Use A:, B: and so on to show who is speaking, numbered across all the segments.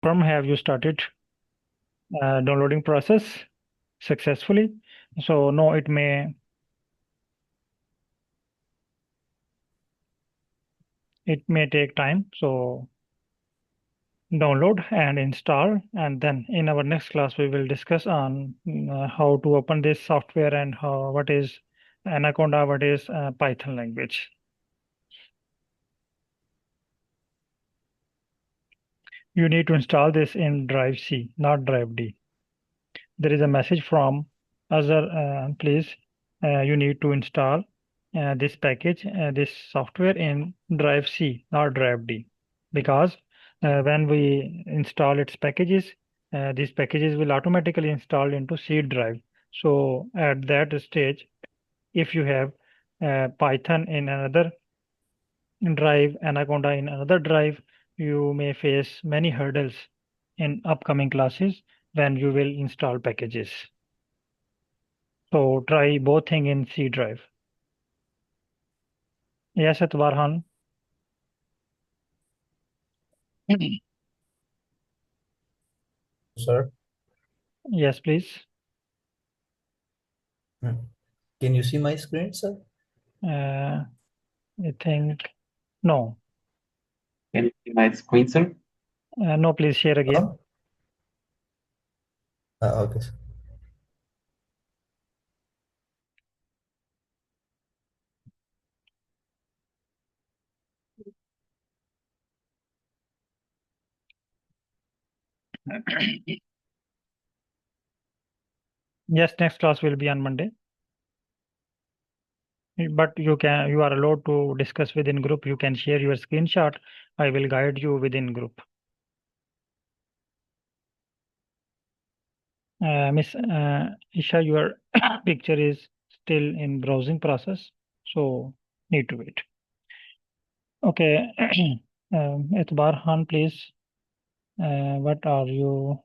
A: From have you started downloading process successfully? So no, it may take time. So download and install, and then in our next class we will discuss on how to open this software and what is Anaconda, what is Python language. You need to install this in drive C, not drive D. There is a message from other, please, you need to install this package, this software in drive C, not drive D, because when we install its packages, these packages will automatically install into C drive. So at that stage, if you have Python in another drive, Anaconda in another drive, you may face many hurdles in upcoming classes when you will install packages. So try both thing in C drive. Yes, Atwarhan.
B: Sir.
A: Yes, please.
B: Hmm. Can you see my screen, sir?
A: Uh, I think no.
C: Can you see my screen, sir?
A: No, please share again.
B: Oh, okay, sir.
A: Yes, next class will be on Monday. But you are allowed to discuss within group. You can share your screenshot. I will guide you within group. Miss Isha, your picture is still in browsing process, so need to wait. Okay, Etbar Khan, please. What are you?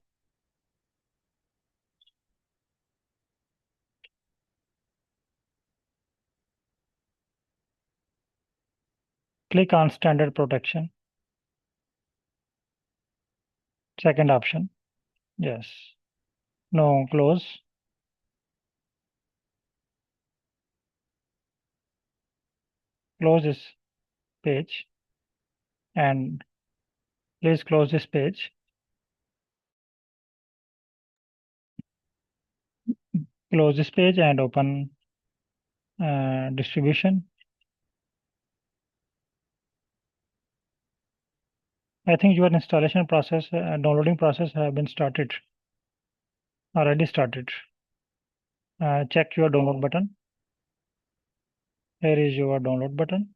A: Click on standard protection. Second option. Yes. No, close. Close this page and please close this page. Close this page and open distribution. I think your installation process, downloading process have been started, already started. Check your download button. Here is your download button.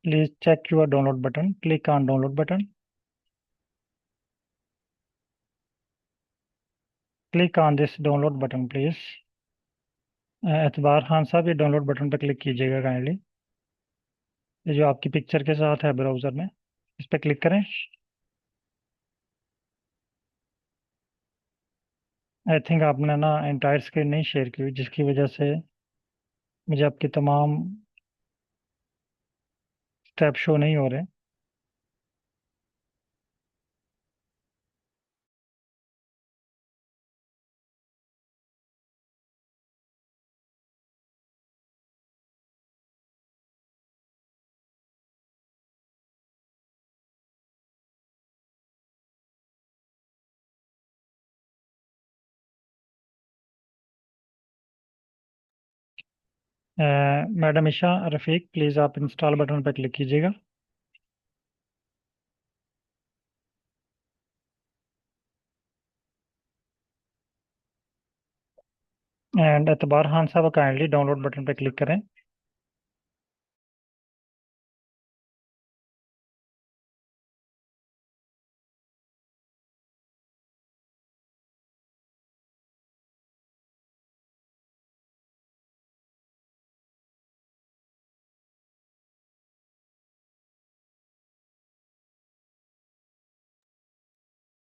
A: Please check your download button. Click on download button. Click on this download button, please. एतबार खान साहब ये download button पर click कीजिएगा kindly. ये जो आपकी picture के साथ है ब्राउजर में, इस पर क्लिक करें। आई थिंक आपने ना एंटायर स्क्रीन नहीं शेयर की हुई, जिसकी वजह से मुझे आपके तमाम स्टेप शो नहीं हो रहे। मैडम ईशा रफीक, प्लीज़ आप इंस्टॉल बटन पर क्लिक कीजिएगा। एंड एतबार खान साहब काइंडली डाउनलोड बटन पर क्लिक करें।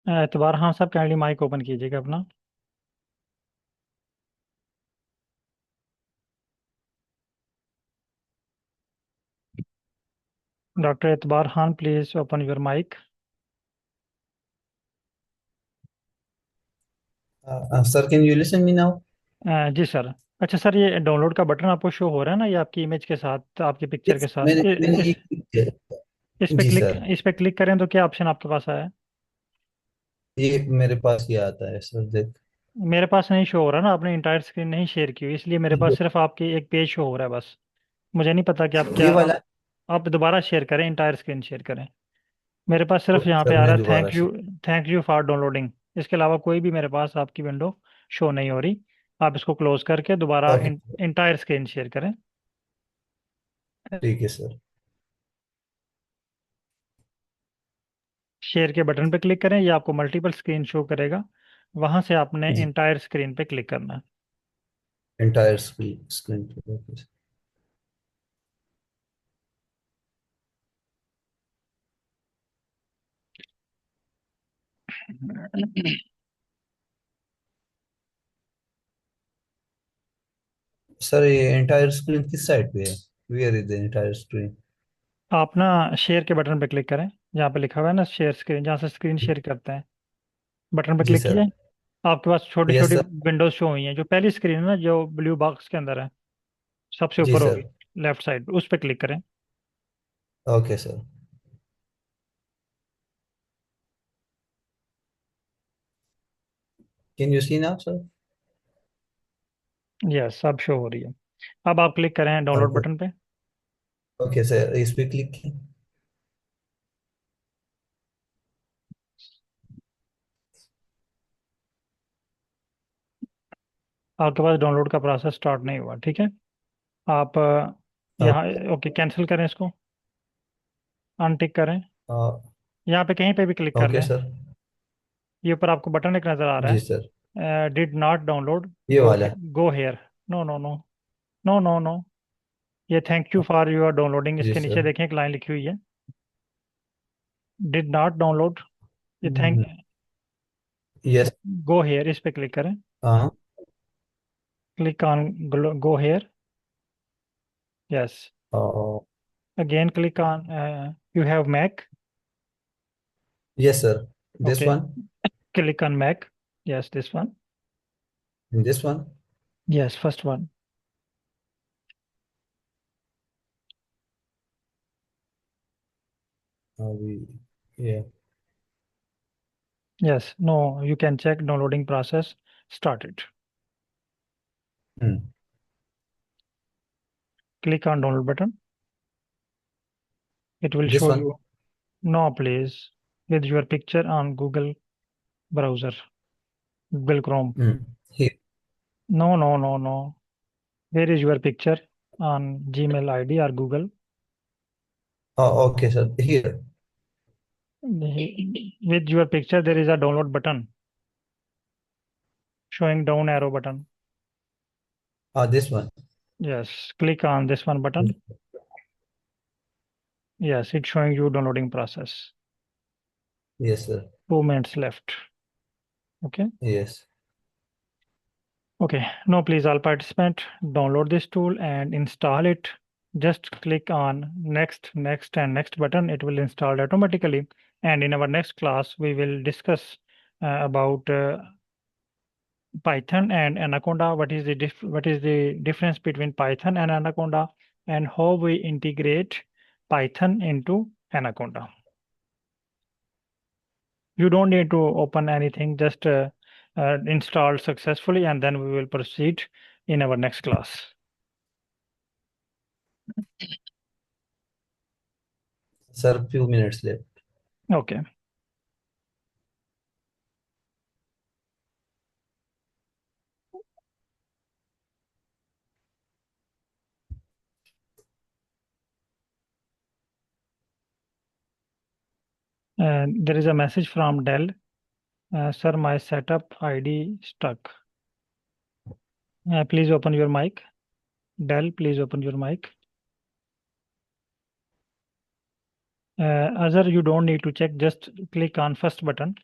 A: एतबार खान साहब काइंडली माइक ओपन कीजिएगा अपना। Dr. Etbar Khan, please open your mic.
B: Sir, can you listen me now?
A: जी सर। अच्छा सर, ये डाउनलोड का बटन आपको शो हो रहा है ना, ये आपकी इमेज के साथ, आपकी पिक्चर
B: Yes,
A: के साथ,
B: मैंने मैंने एक जी सर,
A: इस पे क्लिक करें तो क्या ऑप्शन आपके पास आया है?
B: ये मेरे पास ये आता है सर, देख।
A: मेरे पास नहीं शो हो रहा ना, आपने इंटायर स्क्रीन नहीं शेयर की हुई, इसलिए मेरे पास सिर्फ आपकी एक पेज शो हो रहा है बस। मुझे नहीं पता कि आप
B: ये
A: क्या
B: वाला।
A: आप दोबारा शेयर करें, इंटायर स्क्रीन शेयर करें। मेरे पास सिर्फ
B: ओके
A: यहाँ पे
B: सर,
A: आ रहा
B: मैं
A: है
B: दोबारा से।
A: Thank you for downloading. इसके अलावा कोई भी मेरे पास आपकी विंडो शो नहीं हो रही। आप इसको क्लोज करके दोबारा
B: ओके,
A: इंटायर स्क्रीन शेयर करें।
B: ठीक है सर।
A: शेयर के बटन पे क्लिक करें, ये आपको मल्टीपल स्क्रीन शो करेगा। वहां से आपने
B: जी,
A: इंटायर स्क्रीन पे क्लिक करना है।
B: एंटायर स्क्रीन पे। ओके सर, ये एंटायर स्क्रीन किस साइड पे है? Where is the entire screen?
A: आप ना शेयर के बटन पे क्लिक करें, जहाँ पे लिखा हुआ है ना शेयर स्क्रीन, जहाँ से स्क्रीन शेयर करते हैं, बटन पे
B: जी
A: क्लिक किया
B: सर।
A: है। आपके पास छोटी
B: यस
A: छोटी
B: सर।
A: विंडोज शो हुई हैं। जो पहली स्क्रीन है ना, जो ब्लू बॉक्स के अंदर है, सबसे
B: जी
A: ऊपर होगी
B: सर।
A: लेफ्ट साइड, उस पर क्लिक करें।
B: Okay sir. Can you see now sir?
A: Yes, अब शो हो रही है। अब आप क्लिक करें डाउनलोड
B: ओके।
A: बटन पे।
B: ओके सर, इस पे क्लिक की।
A: आपके पास डाउनलोड का प्रोसेस स्टार्ट नहीं हुआ, ठीक है। आप यहाँ
B: ओके।
A: ओके, कैंसिल करें इसको, अनटिक करें। यहाँ पे कहीं पे भी क्लिक कर
B: ओके
A: लें।
B: सर।
A: ये ऊपर आपको बटन एक नज़र आ रहा
B: जी सर।
A: है, डिड नॉट डाउनलोड,
B: ये
A: गो
B: वाला।
A: Go here. No no no, no no no. ये thank you for your downloading,
B: जी
A: इसके नीचे
B: सर।
A: देखें एक लाइन लिखी हुई है, डिड नॉट डाउनलोड। ये थैंक
B: यस।
A: गो हेयर, इस पे क्लिक करें।
B: हाँ।
A: Click on go here. Yes. Again click on you have Mac.
B: Yes sir. This
A: okay,
B: one.
A: click on Mac. Yes, this one.
B: This one.
A: Yes, first one.
B: अभी ये।
A: Yes, no, you can check downloading process started. Click on download button. It will
B: this
A: show
B: one.
A: you. No, please. With your picture on Google browser, Google Chrome.
B: Here.
A: No, no, no, no. Where is your picture on Gmail ID or Google?
B: Okay sir, here.
A: With your picture, there is a download button showing down arrow button.
B: This one.
A: Yes, click on this one button. Yes, it's showing you downloading process.
B: Yes sir.
A: 2 minutes left. Okay.
B: Yes.
A: Okay, no, please, all participant, download this tool and install it. Just click on next, next, and next button. It will install automatically. And in our next class, we will discuss about Python and Anaconda. What is the difference between Python and Anaconda, and how we integrate Python into Anaconda. You don't need to open anything, just install successfully, and then we will proceed in our next class.
B: Sir, few minutes left.
A: Okay. There is a message from Dell. Sir, my setup ID stuck. Please open your mic. Dell, please open your mic. Azhar, you don't need to check. Just click on first button.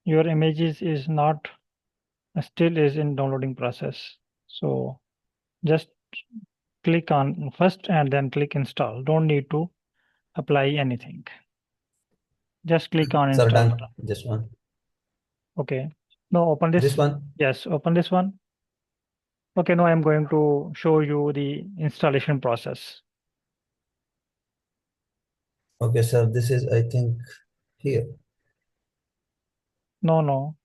A: Your images is not still is in downloading process. So just click on first and then click install. Don't need to apply anything. Just click on
B: Sir,
A: install
B: done.
A: button.
B: This one.
A: Okay. Now open this.
B: This one.
A: Yes, open this one. Okay, now I'm going to show you the installation process.
B: Okay, sir. This is, I think, here.
A: No.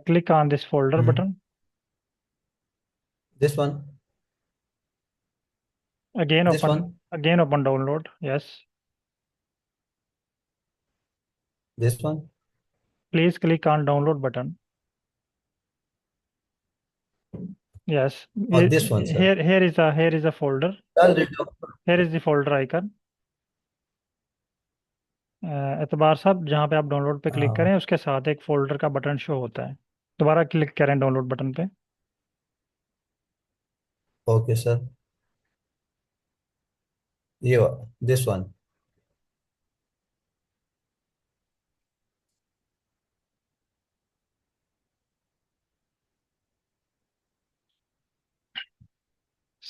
A: Click on this folder button.
B: This one.
A: Again
B: This
A: open.
B: one.
A: Again open download. Yes.
B: This one.
A: Please click on download button. Yes.
B: Or this one, sir.
A: Here is a folder.
B: Already.
A: Here is the folder icon. एतबार साहब जहाँ पे आप download पे click करें उसके साथ एक फोल्डर का बटन शो होता है. दोबारा क्लिक करें डाउनलोड बटन पे.
B: Okay, sir. Yeah, this one.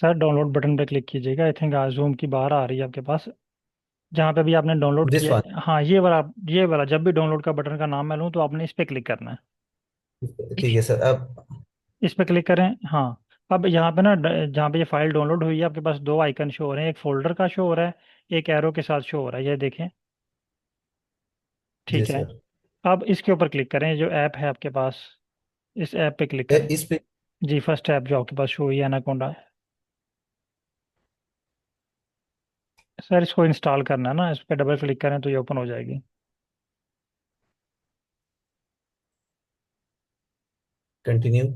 A: Sir download button पे क्लिक कीजिएगा. आई थिंक जूम की बाहर आ रही है आपके पास. जहाँ पे भी आपने डाउनलोड
B: This
A: किया
B: one.
A: है. हाँ ये वाला जब भी डाउनलोड का बटन का नाम मैं लूँ तो आपने इस पे क्लिक करना है.
B: ठीक है सर. अब
A: इस पे क्लिक करें. हाँ. अब यहाँ पे ना जहाँ पे ये फाइल डाउनलोड हुई है आपके पास दो आइकन शो हो रहे हैं. एक फोल्डर का शो हो रहा है, एक एरो के साथ शो हो रहा है. ये देखें.
B: जी
A: ठीक है.
B: सर.
A: अब इसके ऊपर क्लिक करें. जो ऐप है आपके पास इस ऐप पे क्लिक करें.
B: इस पे.
A: जी फर्स्ट ऐप जो आपके पास शो हुई है एनाकोंडा. सर इसको इंस्टॉल करना है ना. इस पर डबल क्लिक करें तो ये ओपन हो जाएगी.
B: कंटिन्यू.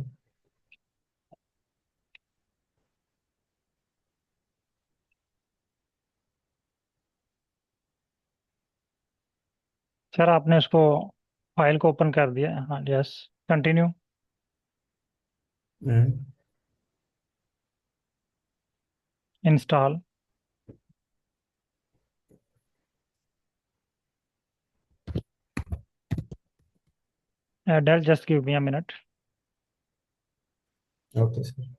A: सर आपने उसको फाइल को ओपन कर दिया. हाँ yes. Continue. Install. Dell just give me a minute.
B: Okay sir.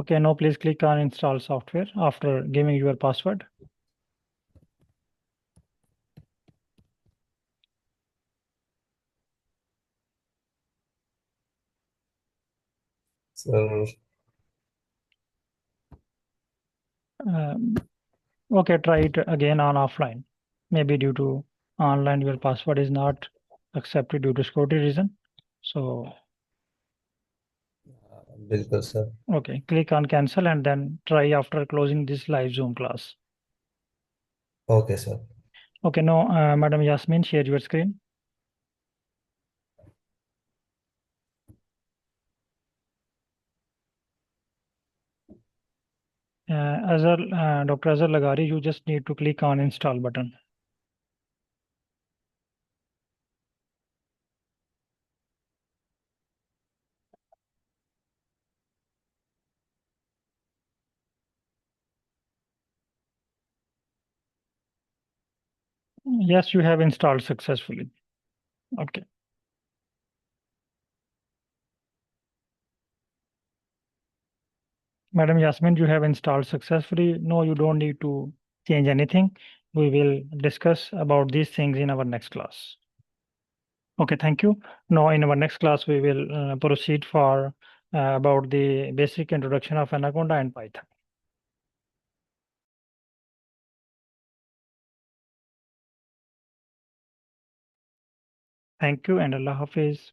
A: Okay, now please click on install software after giving your password.
B: Sir.
A: Okay, try it again on offline. Maybe due to online your password is not accepted due to security reason. So
B: बिल्कुल sir.
A: okay, click on cancel and then try after closing this live Zoom class.
B: Okay sir.
A: Okay, now Madam Yasmin, share your screen. Dr. Azhar Lagari, you just need to click on install button. Yes, you have installed successfully. Okay. Madam Yasmin, you have installed successfully. No, you don't need to change anything. We will discuss about these things in our next class. Okay, thank you. Now, in our next class, we will proceed for about the basic introduction of Anaconda and Python. Thank you and Allah Hafiz.